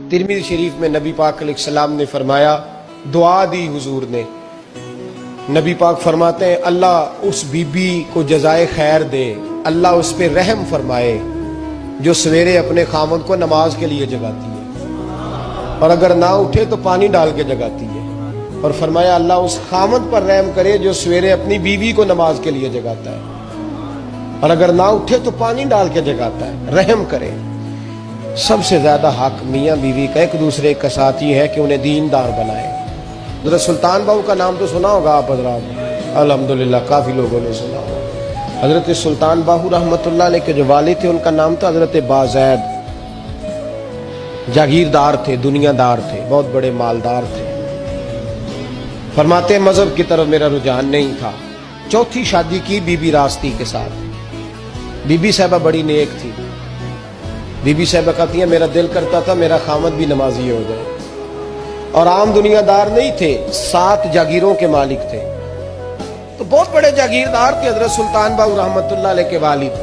Tirmidhi शरीफ में नबी पाक अलैहिस्सलाम ने फरमाया, दुआ दी हुजूर ने। नबी पाक फरमाते हैं, अल्लाह उस बीबी को जज़ाए खैर दे, अल्लाह उस पर रहम फरमाए जो सवेरे अपने खामद को नमाज के लिए जगाती है और अगर ना उठे तो पानी डाल के जगाती है। और फरमाया अल्लाह उस खामद पर रहम करे जो सवेरे अपनी बीवी को नमाज के लिए जगाता है और अगर ना उठे तो पानी डाल के जगाता है। रहम करे। सबसे ज्यादा हक मियाँ बीवी का एक दूसरे का साथ ही है कि उन्हें दीनदार बनाए। हज़रत सुल्तान बाहू का नाम तो सुना होगा आप हज़रात, अल्हम्दुलिल्लाह काफी लोगों ने सुना होगा। हजरत सुल्तान बाहू रहमतुल्लाह अलैह के जो वालिद थे उनका नाम था हजरत बाज़ैद। जागीरदार थे, दुनियादार थे, बहुत बड़े मालदार थे। फरमाते मजहब की तरफ मेरा रुझान नहीं था। चौथी शादी की बीबी रास्ती के साथ। बीबी साहबा बड़ी नेक थी। बीबी साहबा कहती है मेरा दिल करता था मेरा खामद भी नमाजी हो जाए। और आम दुनियादार नहीं थे, 7 जागीरों के मालिक थे, तो बहुत बड़े जागीरदार थे हजरत सुल्तान बाहू रहमतुल्लाह अलैह के वालिद।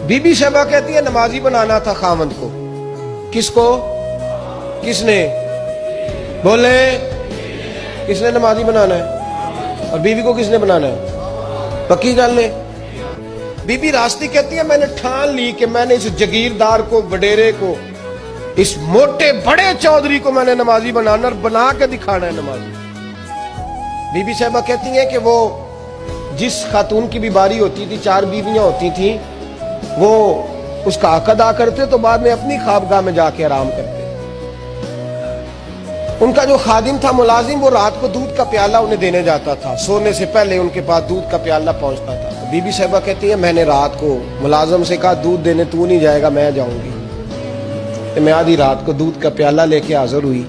बीबी साहबा कहती है नमाजी बनाना था खामद को। किसको? किसने? बोले किसने नमाजी बनाना है? और बीवी को किसने बनाना है? पक्की गल है। बीबी रास्ती कहती है मैंने ठान ली कि मैंने इस जागीरदार को, वडेरे को, इस मोटे बड़े चौधरी को मैंने नमाजी बनाना और बना के दिखाना है नमाजी। बीबी साहबा कहती हैं कि वो जिस खातून की भी बारी होती थी, 4 बीवियां होती थी, वो उसका हक अदा करते तो बाद में अपनी ख्वाबगाह में जाके आराम करते। उनका जो खादिम था, मुलाजिम, वो रात को दूध का प्याला उन्हें देने जाता था। सोने से पहले उनके पास दूध का प्याला पहुंचता था। बीबी साहबा कहती है मैंने रात को मुलाजिम से कहा दूध देने तू नहीं जाएगा, मैं जाऊंगी। तो मैं आधी रात को दूध का प्याला लेके हाजिर हुई।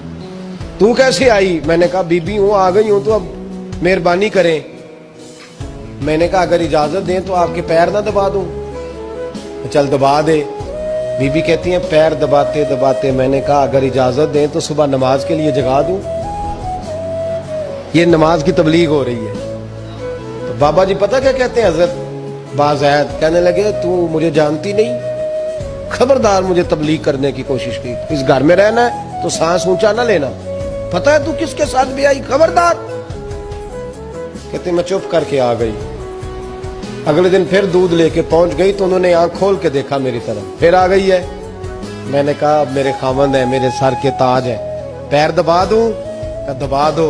तू कैसे आई? मैंने कहा बीबी हूं, आ गई हूं, तो अब मेहरबानी करें। मैंने कहा अगर इजाजत दें तो आपके पैर ना दबा दूं। चल दबा दे। बीबी कहती हैं पैर दबाते दबाते मैंने कहा अगर इजाजत दें तो सुबह नमाज के लिए जगा दूं। ये नमाज की तबलीग हो रही है। तो बाबा जी पता क्या कहते हैं? हजरत बाज़ैद कहने लगे तू मुझे जानती नहीं, खबरदार मुझे तबलीग करने की कोशिश की। इस घर में रहना है तो सांस ऊंचा ना लेना। पता है तू किसके साथ भी आई? खबरदार। कहते मैं चुप करके आ गई। अगले दिन फिर दूध लेके पहुंच गई तो उन्होंने आंख खोल के देखा मेरी तरफ, फिर आ गई है। मैंने कहा मेरे खामंद है, मेरे सर के ताज है, पैर दबा दूं? कहा दबा दो।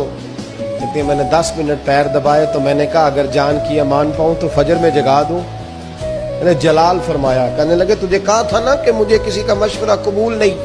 कहते मैंने 10 मिनट पैर दबाए तो मैंने कहा अगर जान की अमान पाऊं तो फजर में जगा दूं। मैंने जलाल फरमाया। कहने लगे तुझे कहा था ना कि मुझे किसी का मशवरा कबूल नहीं।